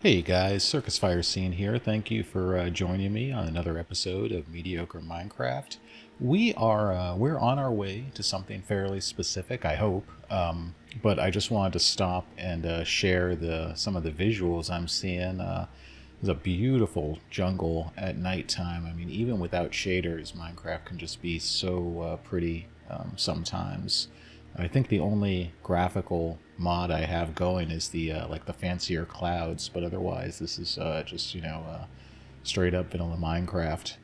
Hey guys, Circus Fire Scene here. Thank you for joining me on another episode of Mediocre Minecraft. We're on our way to something fairly specific, I hope. But I just wanted to stop and share the some of the visuals I'm seeing. There's a beautiful jungle at nighttime. I mean, even without shaders, Minecraft can just be so pretty sometimes. I think the only graphical mod I have going is the like the fancier clouds, but otherwise this is just straight up vanilla Minecraft.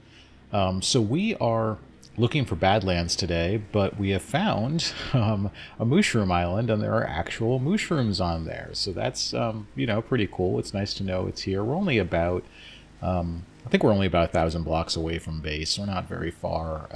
So we are looking for Badlands today, but we have found a mushroom island, and there are actual mushrooms on there. So that's pretty cool. It's nice to know it's here. We're only about I think we're only about 1,000 blocks away from base. We're not very far.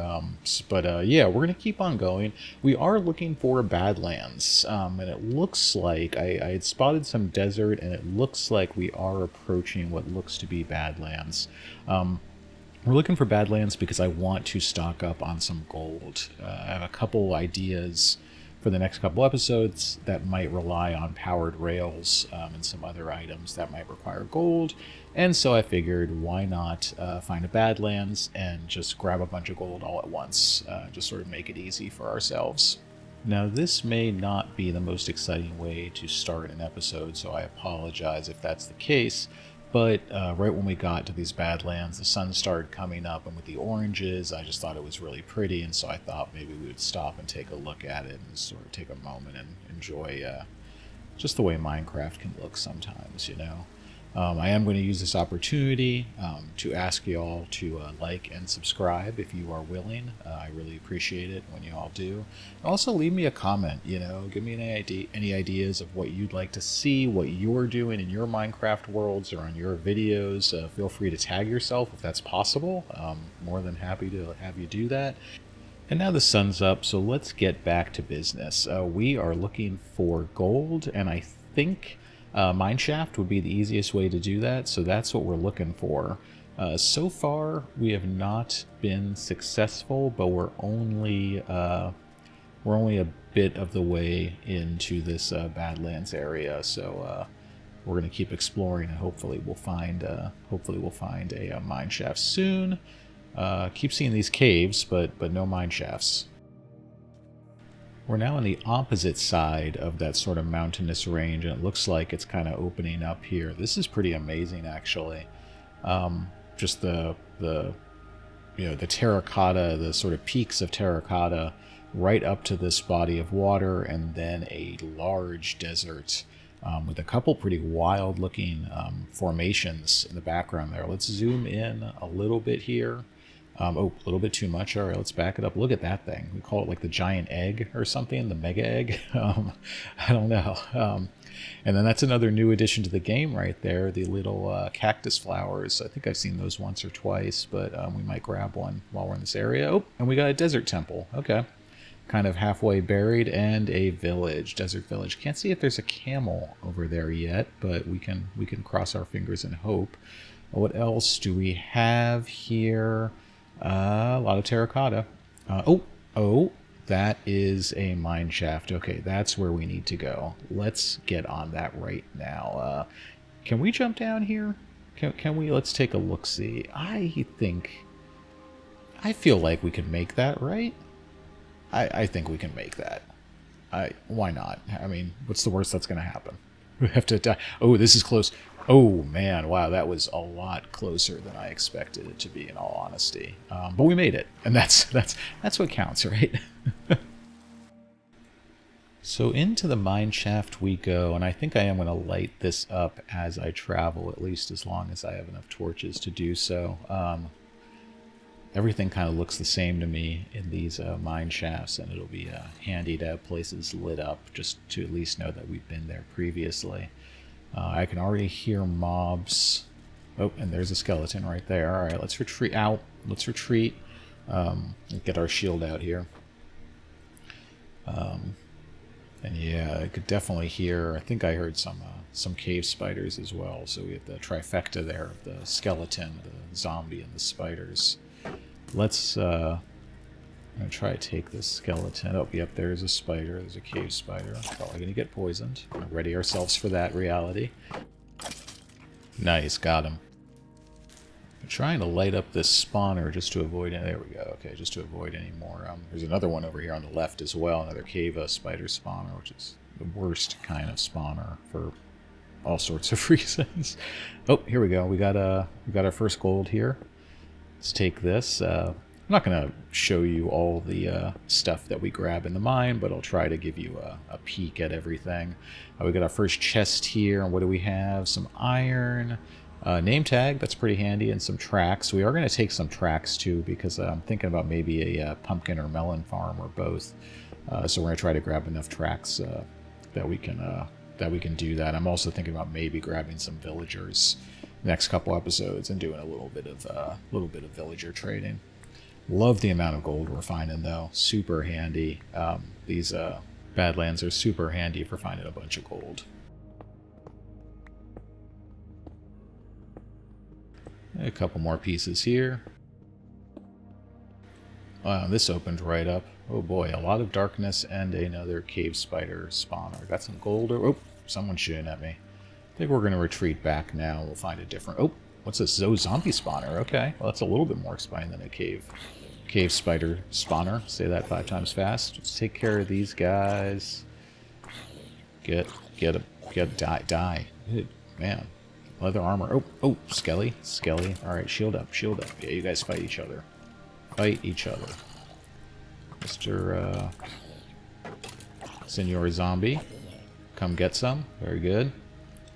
But yeah, we're going to keep on going. We are looking for Badlands. And it looks like I had spotted some desert, and it looks like we are approaching what looks to be Badlands. We're looking for Badlands because I want to stock up on some gold. I have a couple ideas for the next couple episodes that might rely on powered rails and some other items that might require gold. And so I figured, why not find a Badlands and just grab a bunch of gold all at once, just sort of make it easy for ourselves. Now, this may not be the most exciting way to start an episode, so I apologize if that's the case. But right when we got to these Badlands, the sun started coming up, and with the oranges, I just thought it was really pretty, and so I thought maybe we would stop and take a look at it and sort of take a moment and enjoy just the way Minecraft can look sometimes. I am going to use this opportunity to ask you all to like and subscribe if you are willing. I really appreciate it when you all do. Also, leave me a comment. Give me any ideas of what you'd like to see, what you're doing in your Minecraft worlds or on your videos. Feel free to tag yourself if that's possible. More than happy to have you do that. And now the sun's up, so let's get back to business. We are looking for gold, and I think mineshaft would be the easiest way to do that, so that's what we're looking for. So far, we have not been successful, but we're only a bit of the way into this Badlands area, so we're going to keep exploring, and hopefully we'll find a mine shaft soon. Keep seeing these caves, but no mine shafts. We're now on the opposite side of that sort of mountainous range, and it looks like it's kind of opening up here. This is pretty amazing, actually. Just the terracotta, the sort of peaks of terracotta right up to this body of water, and then a large desert with a couple pretty wild-looking formations in the background there. Let's zoom in a little bit here. A little bit too much. All right, let's back it up. Look at that thing. We call it like the giant egg or something, the mega egg. I don't know. And then that's another new addition to the game right there, the little cactus flowers. I think I've seen those once or twice, but we might grab one while we're in this area. Oh, and we got a desert temple. Okay. Kind of halfway buried, and a village, desert village. Can't see if there's a camel over there yet, but we can cross our fingers and hope. What else do we have here? A lot of terracotta. Oh, that is a mine shaft. Okay, that's where we need to go. Let's get on that right now. Can we jump down here? Can we? Let's take a look-see. I feel like we can make that, right? I think we can make that. Why not? I mean, what's the worst that's going to happen? We have to die. Oh, this is close. Oh, man. Wow, that was a lot closer than I expected it to be, in all honesty. But we made it, and that's what counts, right? So into the mine shaft we go, and I think I am going to light this up as I travel, at least as long as I have enough torches to do so. Everything kind of looks the same to me in these mine shafts, and it'll be handy to have places lit up just to at least know that we've been there previously. I can already hear mobs. Oh, and there's a skeleton right there. All right, let's retreat out. Let's retreat. Get our shield out here. And yeah, I could definitely hear. I think I heard some cave spiders as well. So we have the trifecta there of the skeleton, the zombie, and the spiders. Let's I'm gonna try to take this skeleton. Oh, yep, there's a spider. There's a cave spider. Probably gonna get poisoned. We're gonna ready ourselves for that reality. Nice, got him. I'm trying to light up this spawner just to avoid any... There we go. Okay, just to avoid any more. There's another one over here on the left as well. Another cave spider spawner, which is the worst kind of spawner for all sorts of reasons. Oh, here we go. We got our first gold here. Let's take this. I'm not going to show you all the stuff that we grab in the mine, but I'll try to give you a peek at everything. We got our first chest here. And what do we have? Some iron. Name tag, that's pretty handy, and some tracks. We are going to take some tracks too, because I'm thinking about maybe a pumpkin or melon farm or both. So we're going to try to grab enough tracks that we can do that. I'm also thinking about maybe grabbing some villagers next couple episodes and doing a little bit of villager trading. Love the amount of gold we're finding though. Super handy. These Badlands are super handy for finding a bunch of gold. A couple more pieces here. Wow, this opened right up. Oh boy, a lot of darkness and another cave spider spawner. Got some gold. Oh, someone's shooting at me. I think we're going to retreat back now. We'll find a different... Oh, what's this? Zombie spawner. Okay, well, that's a little bit more exciting than a cave spider spawner. Say that 5 times fast. Let's take care of these guys. Die. Man. Leather armor. Oh, Skelly. Alright, shield up. Yeah, you guys fight each other. Mr. Senor Zombie. Come get some. Very good.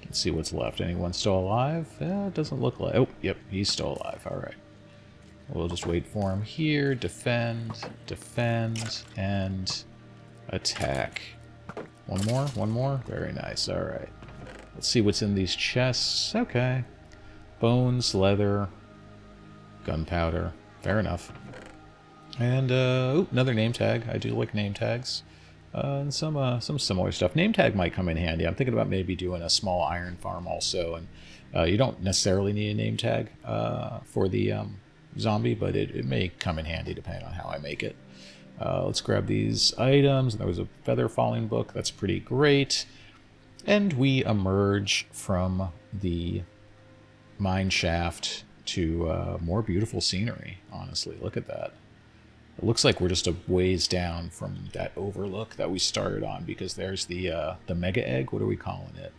Let's see what's left. Anyone still alive? It doesn't look like... Oh, yep, he's still alive. Alright. We'll just wait for him here. Defend, and attack. One more. Very nice. Alright. Let's see what's in these chests. Okay. Bones, leather, gunpowder. Fair enough. And, another name tag. I do like name tags. And some similar stuff. Name tag might come in handy. I'm thinking about maybe doing a small iron farm also. And you don't necessarily need a name tag for the zombie, but it may come in handy depending on how I make it. Let's grab these items. There was a feather falling book. That's pretty great. And we emerge from the mine shaft to more beautiful scenery, honestly. Look at that. It looks like we're just a ways down from that overlook that we started on, because there's the mega egg. What are we calling it?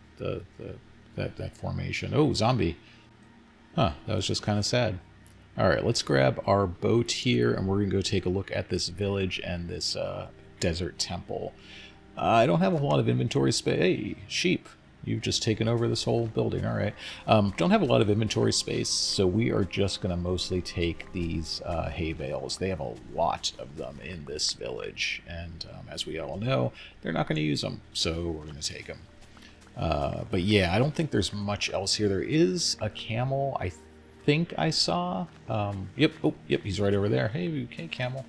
That formation. Oh, zombie. Huh, that was just kind of sad. All right, let's grab our boat here, and we're going to go take a look at this village and this desert temple. I don't have a lot of inventory space. Hey, sheep. You've just taken over this whole building. All right. Don't have a lot of inventory space, so we are just going to mostly take these hay bales. They have a lot of them in this village, and as we all know, they're not going to use them, so we're going to take them. But yeah, I don't think there's much else here. There is a camel, I think I saw. Yep, he's right over there. Hey, camel.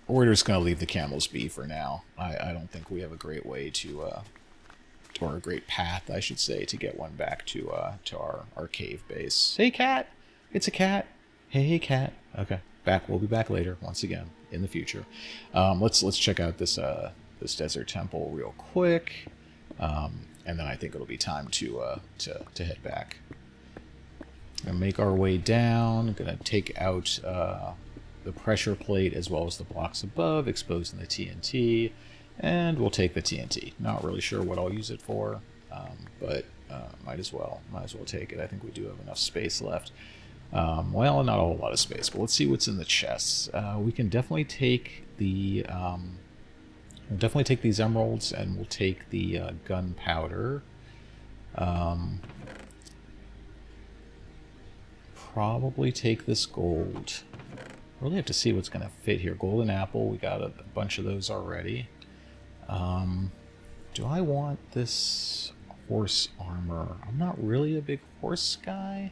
We're just going to leave the camels be for now. I don't think we have a great way to, or a great path, I should say, to get one back to our cave base. Hey, cat! It's a cat! Hey, cat! Okay, we'll be back later, once again, in the future. Let's check out this desert temple real quick, and then I think it'll be time to head back. Gonna make our way down. Gonna take out the pressure plate as well as the blocks above, exposing the TNT, and we'll take the TNT. Not really sure what I'll use it for, but might as well take it. I think we do have enough space left. Well, not a whole lot of space, but let's see what's in the chests. We can definitely take the these emeralds, and we'll take the gunpowder. Probably take this gold. Really have to see what's going to fit here. Golden apple, we got a bunch of those already. Do I want this horse armor? I'm not really a big horse guy,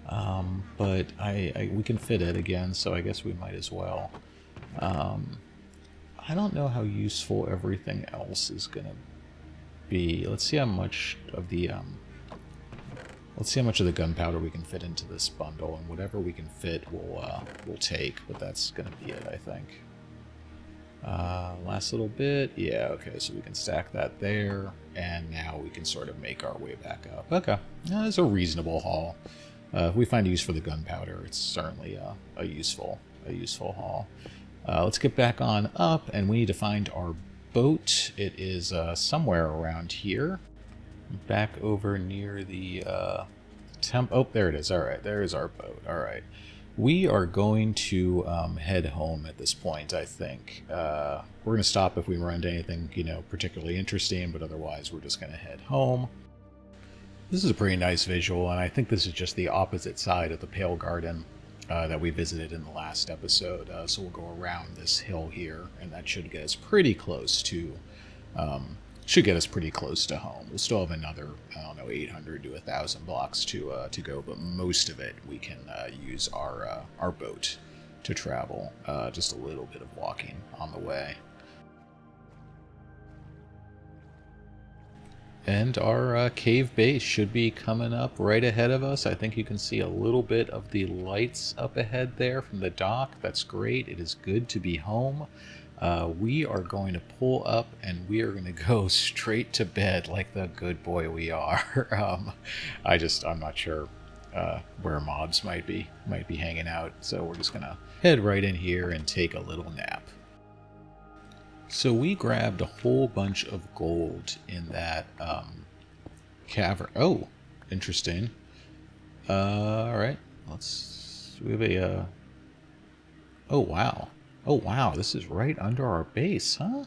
but we can fit it again, so I guess we might as well. I don't know how useful everything else is going to be. Let's see how much of the gunpowder we can fit into this bundle, and whatever we can fit we'll take, but that's going to be it, I think. Last little bit. Yeah, okay, so we can stack that there, and now we can sort of make our way back up. Okay, it's a reasonable haul. If we find a use for the gunpowder, it's certainly a useful haul. Let's get back on up, and we need to find our boat. It is somewhere around here. Back over near the oh, there it is. All right, there is our boat. All right. We are going to head home at this point, I think. We're going to stop if we run into anything, particularly interesting, but otherwise we're just going to head home. This is a pretty nice visual, and I think this is just the opposite side of the Pale Garden that we visited in the last episode. So we'll go around this hill here, and that should get us pretty close to home. We'll still have another, I don't know, 800 to 1,000 blocks to go, but most of it we can use our boat to travel. Just a little bit of walking on the way. And our cave base should be coming up right ahead of us. I think you can see a little bit of the lights up ahead there from the dock. That's great. It is good to be home. We are going to pull up and we are going to go straight to bed like the good boy we are. I'm not sure where mobs might be hanging out, so we're just going to head right in here and take a little nap. So we grabbed a whole bunch of gold in that cavern. Oh, interesting. All right, we have a. Oh wow. Oh wow, this is right under our base, huh?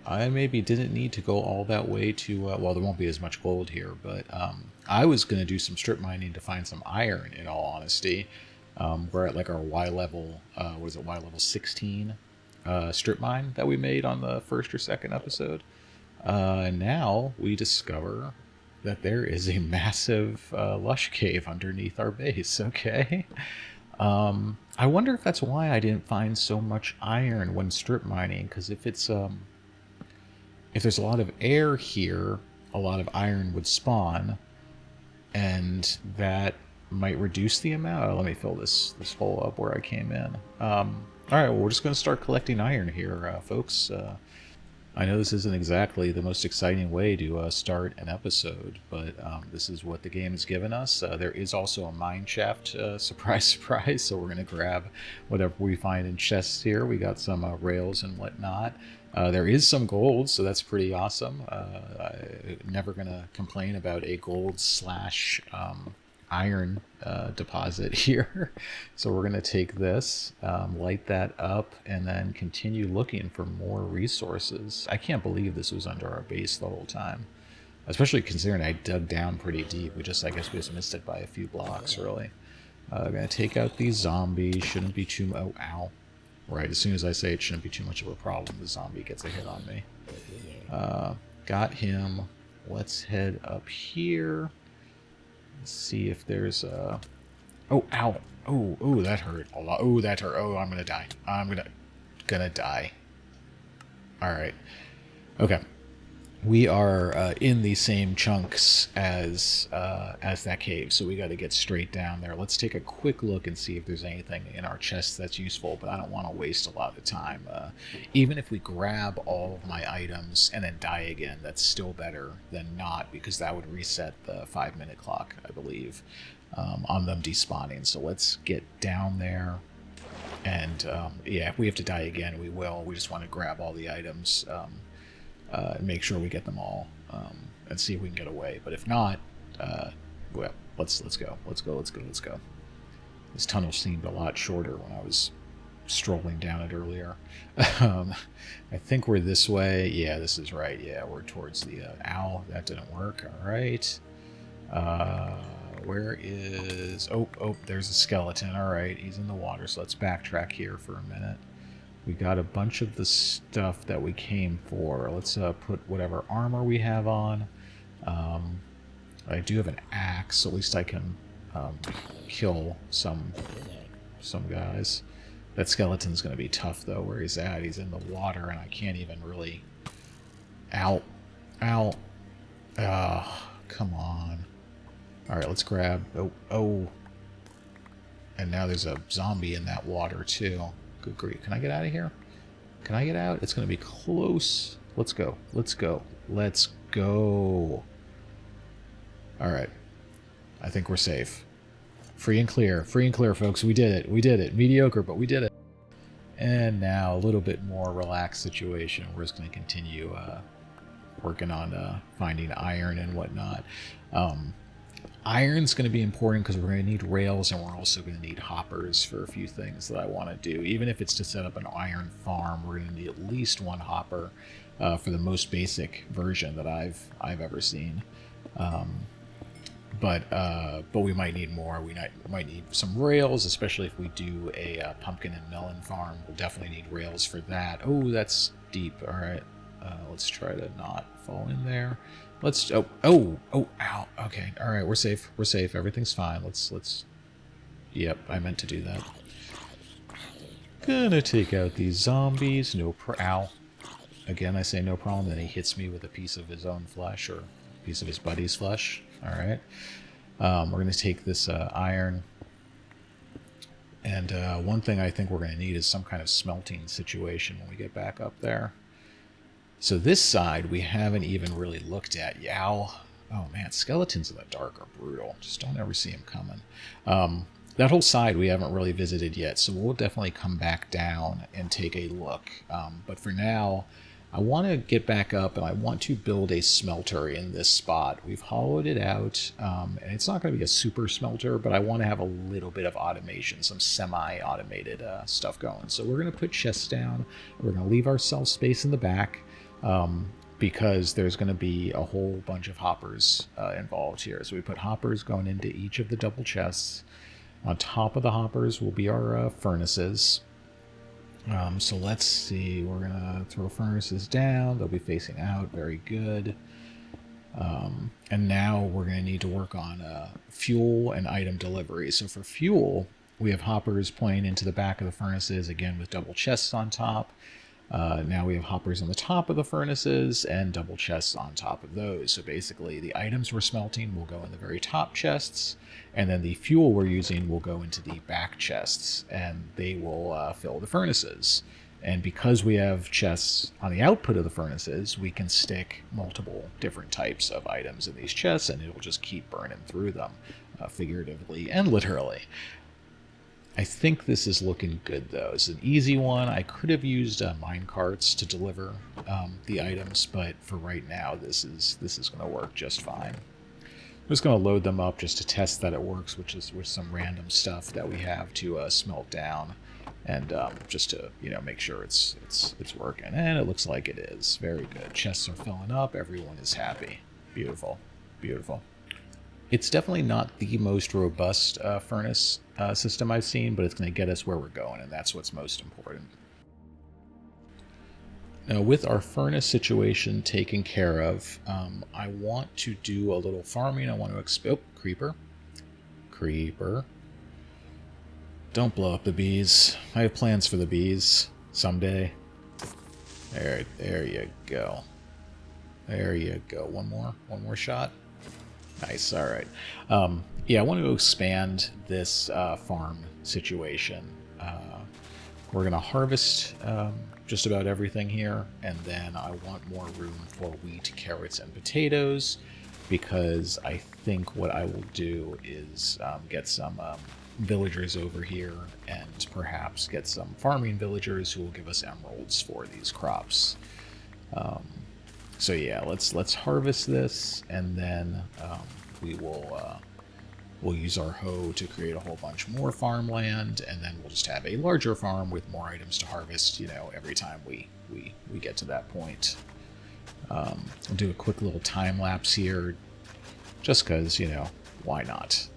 I maybe didn't need to go all that way to, well, there won't be as much gold here, but I was going to do some strip mining to find some iron, in all honesty. We're at like our Y level, Y level 16 strip mine that we made on the first or second episode. And now we discover that there is a massive lush cave underneath our base, okay? I wonder if that's why I didn't find so much iron when strip mining, because if there's a lot of air here, a lot of iron would spawn, and that might reduce the amount. Let me fill this hole up where I came in. All right, well, we're just going to start collecting iron here, folks. I know this isn't exactly the most exciting way to start an episode, but this is what the game has given us. There is also a mine shaft, surprise, surprise, so we're going to grab whatever we find in chests here. We got some rails and whatnot. There is some gold, so that's pretty awesome. I'm never going to complain about a gold / iron deposit here. So we're going to take this, light that up, and then continue looking for more resources. I can't believe this was under our base the whole time, especially considering I dug down pretty deep. I guess we just missed it by a few blocks, really. I'm going to take out these zombies. Shouldn't be too... Oh, ow. Right, as soon as I say it shouldn't be too much of a problem, the zombie gets a hit on me. Got him. Let's head up here. Let's see if there's a... Oh, ow. Oh, that hurt a lot. Oh, that hurt. Oh, I'm gonna die. I'm gonna die. Alright. Okay. We are in the same chunks as that cave, so we got to get straight down there. Let's take a quick look and see if there's anything in our chest that's useful, but I don't want to waste a lot of time. Even if we grab all of my items and then die again, that's still better than not, because that would reset the 5-minute clock, I believe, on them despawning. So let's get down there. And yeah, if we have to die again, we will. We just want to grab all the items. And make sure we get them all, and see if we can get away. But if not, well, let's go. This tunnel seemed a lot shorter when I was strolling down it earlier. I think we're this way. Yeah, this is right. Yeah, we're towards the owl. That didn't work. All right. Where is... Oh, there's a skeleton. All right, he's in the water, so let's backtrack here for a minute. We got a bunch of the stuff that we came for. Let's put whatever armor we have on. I do have an axe, so at least I can kill some guys. That skeleton's going to be tough, though, where he's at. He's in the water, and I can't even really... Ow. Ow. Come on. Alright, let's grab... Oh. And now there's a zombie in that water, too. Good grief. Can I get out of here? Can I get out? It's going to be close. Let's go. Let's go. Let's go. All right. I think we're safe. Free and clear. Free and clear, folks. We did it. We did it. Mediocre, but we did it. And now a little bit more relaxed situation. We're just going to continue working on finding iron and whatnot. Iron's going to be important because we're going to need rails, and we're also going to need hoppers for a few things that I want to do. Even if it's to set up an iron farm, we're going to need at least one hopper for the most basic version that I've ever seen. But we might need more. We might need some rails, especially if we do a pumpkin and melon farm. We'll definitely need rails for that. Oh, that's deep. All right, let's try to not fall in there. Let's. Oh, ow. Okay, all right, we're safe. We're safe. Everything's fine. Let's. Yep, I meant to do that. Gonna take out these zombies. Ow. Again, I say no problem. Then he hits me with a piece of his own flesh or a piece of his buddy's flesh. All right. We're going to take this iron. And one thing I think we're going to need is some kind of smelting situation when we get back up there. So this side we haven't even really looked at. Yow. Oh man, skeletons in the dark are brutal. Just don't ever see them coming. That whole side we haven't really visited yet, so we'll definitely come back down and take a look. But for now, I want to get back up and I want to build a smelter in this spot. We've hollowed it out, and it's not going to be a super smelter, but I want to have a little bit of automation, some semi-automated stuff going. So we're going to put chests down. We're going to leave ourselves space in the back because there's going to be a whole bunch of hoppers involved here. So we put hoppers going into each of the double chests. On top of the hoppers will be our furnaces. So let's see, we're going to throw furnaces down. They'll be facing out. Very good. And now we're going to need to work on fuel and item delivery. So for fuel, we have hoppers pointing into the back of the furnaces, again with double chests on top. Now we have hoppers on the top of the furnaces and double chests on top of those. So basically the items we're smelting will go in the very top chests, and then the fuel we're using will go into the back chests, and they will fill the furnaces. And because we have chests on the output of the furnaces, we can stick multiple different types of items in these chests, and it will just keep burning through them, figuratively and literally. I think this is looking good, though. It's an easy one. I could have used mine carts to deliver the items, but for right now, this is going to work just fine. I'm just going to load them up just to test that it works, which is with some random stuff that we have to smelt down, and just to make sure it's working. And it looks like it is. Very good. Chests are filling up. Everyone is happy. Beautiful, beautiful. It's definitely not the most robust furnace system I've seen, but it's going to get us where we're going, and that's what's most important. Now, with our furnace situation taken care of, I want to do a little farming. I want to oh, creeper. Creeper. Don't blow up the bees. I have plans for the bees someday. There you go. There you go. One more shot. Nice. All right. Yeah, I want to expand this farm situation. We're going to harvest just about everything here, and then I want more room for wheat, carrots, and potatoes, because I think what I will do is get some villagers over here, and perhaps get some farming villagers who will give us emeralds for these crops. So yeah, let's harvest this, and then we'll use our hoe to create a whole bunch more farmland, and then we'll just have a larger farm with more items to harvest, every time we get to that point. I'll do a quick little time lapse here, just because, why not?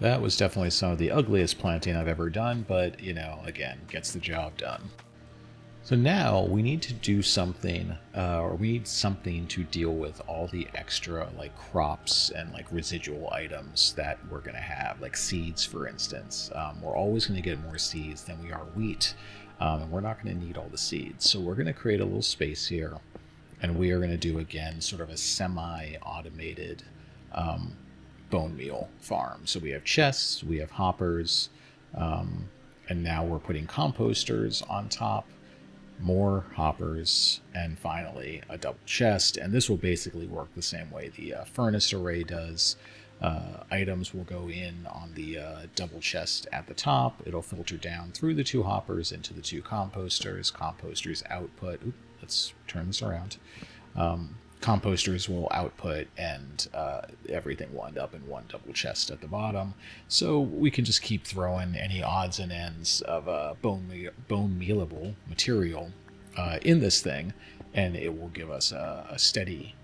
That was definitely some of the ugliest planting I've ever done, but, again, gets the job done. So now we need to do something, or we need something to deal with all the extra like crops and like residual items that we're going to have, like seeds, for instance. We're always going to get more seeds than we are wheat, and we're not going to need all the seeds. So we're going to create a little space here, and we are going to do again sort of a semi-automated bone meal farm. So we have chests, we have hoppers, and now we're putting composters on top, more hoppers, and finally a double chest. And this will basically work the same way the furnace array does. Items will go in on the double chest at the top. It'll filter down through the 2 hoppers into the 2 composters. Composters output. Let's turn this around. Composters will output, and everything will end up in 1 double chest at the bottom. So we can just keep throwing any odds and ends of bone mealable material in this thing, and it will give us a steady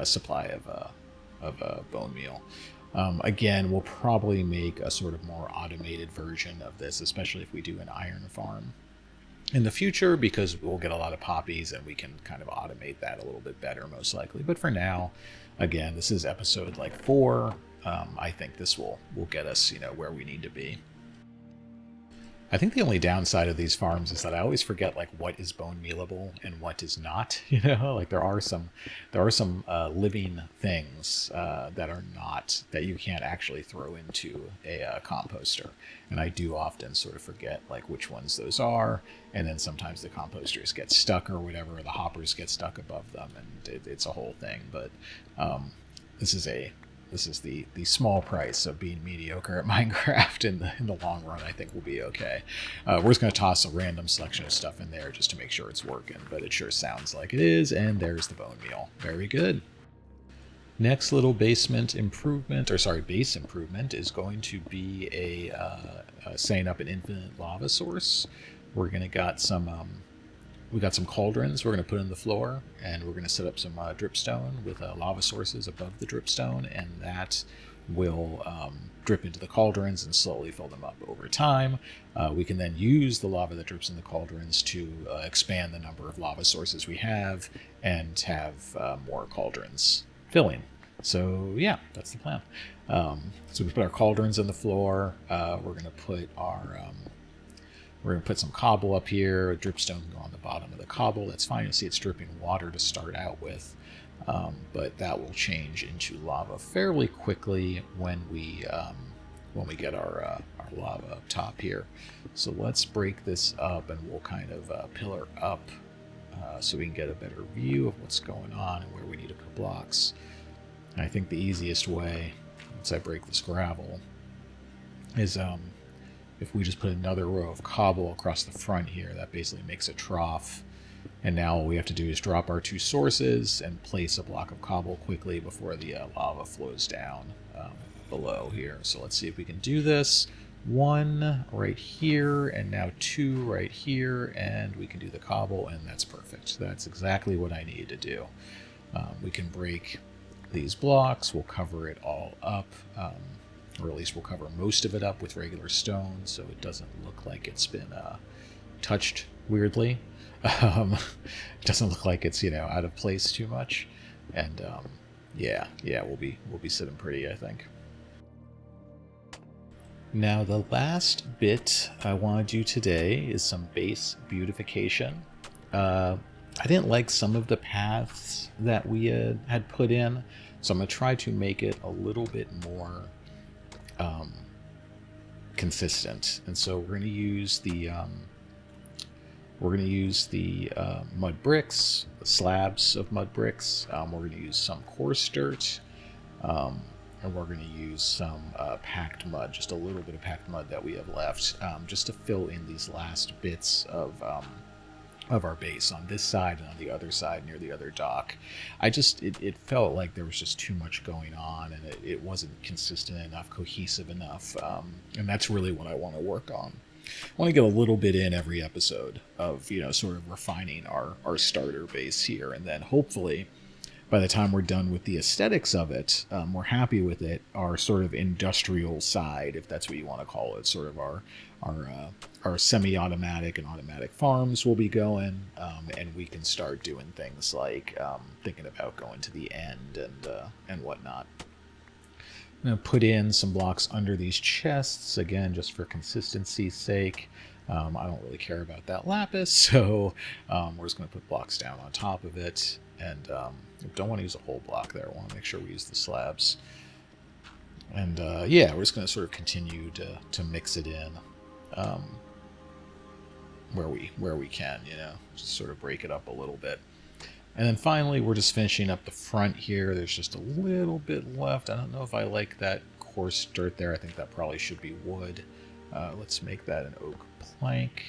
supply of bone meal. Again, we'll probably make a sort of more automated version of this, especially if we do an iron farm in the future, because we'll get a lot of poppies and we can kind of automate that a little bit better, most likely. But for now, again, this is episode like 4. I think this will get us, where we need to be. I think the only downside of these farms is that I always forget like what is bone mealable and what is not. Like there are some living things that are not, that you can't actually throw into a composter, and I do often sort of forget like which ones those are, and then sometimes the composters get stuck or whatever, or the hoppers get stuck above them, and it's a whole thing. But this is the small price of being mediocre at Minecraft. In the long run, I think we'll be okay. We're just going to toss a random selection of stuff in there just to make sure it's working, but it sure sounds like it is, and there's the bone meal. Very good. Next little base improvement is going to be setting up an infinite lava source. We're going to we got some cauldrons we're going to put in the floor, and we're going to set up some dripstone with lava sources above the dripstone, and that will drip into the cauldrons and slowly fill them up over time. We can then use the lava that drips in the cauldrons to expand the number of lava sources we have and have more cauldrons filling. So yeah, that's the plan. So we put our cauldrons in the floor. We're going to put some cobble up here. Dripstone can go on the bottom of the cobble. That's fine. You'll see it's dripping water to start out with, but that will change into lava fairly quickly when we get our lava up top here. So let's break this up, and we'll kind of pillar up so we can get a better view of what's going on and where we need to put blocks. And I think the easiest way, once I break this gravel, is if we just put another row of cobble across the front here. That basically makes a trough. And now all we have to do is drop our 2 sources and place a block of cobble quickly before the lava flows down below here. So let's see if we can do this. 1 right here, and now 2 right here, and we can do the cobble, and that's perfect. That's exactly what I need to do. We can break these blocks. We'll cover it all up. Or at least we'll cover most of it up with regular stone, so it doesn't look like it's been touched weirdly. It doesn't look like it's out of place too much, and yeah, we'll be sitting pretty, I think. Now the last bit I want to do today is some base beautification. I didn't like some of the paths that we had put in, so I'm going to try to make it a little bit more consistent. And so we're going to use the mud bricks, the slabs of mud bricks. We're going to use some coarse dirt, and we're going to use some packed mud, just a little bit of packed mud that we have left, just to fill in these last bits of our base on this side and on the other side near the other dock. It felt like there was just too much going on, and it wasn't consistent enough, cohesive enough, and that's really what I want to work on. I want to get a little bit in every episode of sort of refining our starter base here, and then hopefully by the time we're done with the aesthetics of it, we're happy with it, our sort of industrial side, if that's what you want to call it, sort of our semi-automatic and automatic farms will be going, and we can start doing things like thinking about going to the end and whatnot. I'm going to put in some blocks under these chests, again, just for consistency's sake. I don't really care about that lapis, so we're just going to put blocks down on top of it. And don't want to use a whole block there. I want to make sure we use the slabs. And yeah, we're just going to sort of continue to mix it in where we can, you know, just sort of break it up a little bit. And then finally, we're just finishing up the front here. There's just a little bit left. I don't know if I like that coarse dirt there. I think that probably should be wood. Let's make that an oak plank.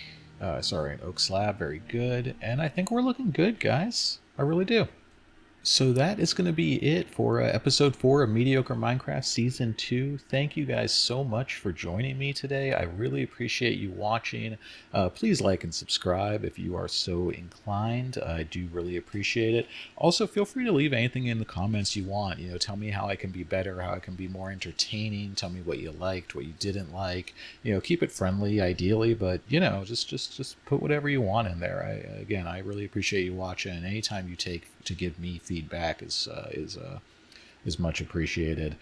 Sorry, an oak slab. Very good. And I think we're looking good, guys. I really do. So that is going to be it for episode 4 of Mediocre Minecraft Season 2. Thank you guys so much for joining me today. I really appreciate you watching. Please like and subscribe if you are so inclined. I do really appreciate it. Also, feel free to leave anything in the comments you want. You know, tell me how I can be better, how I can be more entertaining. Tell me what you liked, what you didn't like. You know, keep it friendly, ideally, but you know, just put whatever you want in there. Again, I really appreciate you watching, and anytime you take to give me feedback is much appreciated.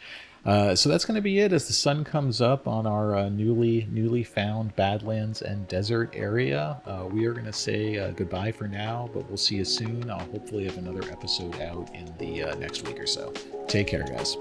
So that's going to be it as the sun comes up on our newly found Badlands and desert area. We are going to say goodbye for now, but we'll see you soon. I'll hopefully have another episode out in the next week or so. Take care, guys.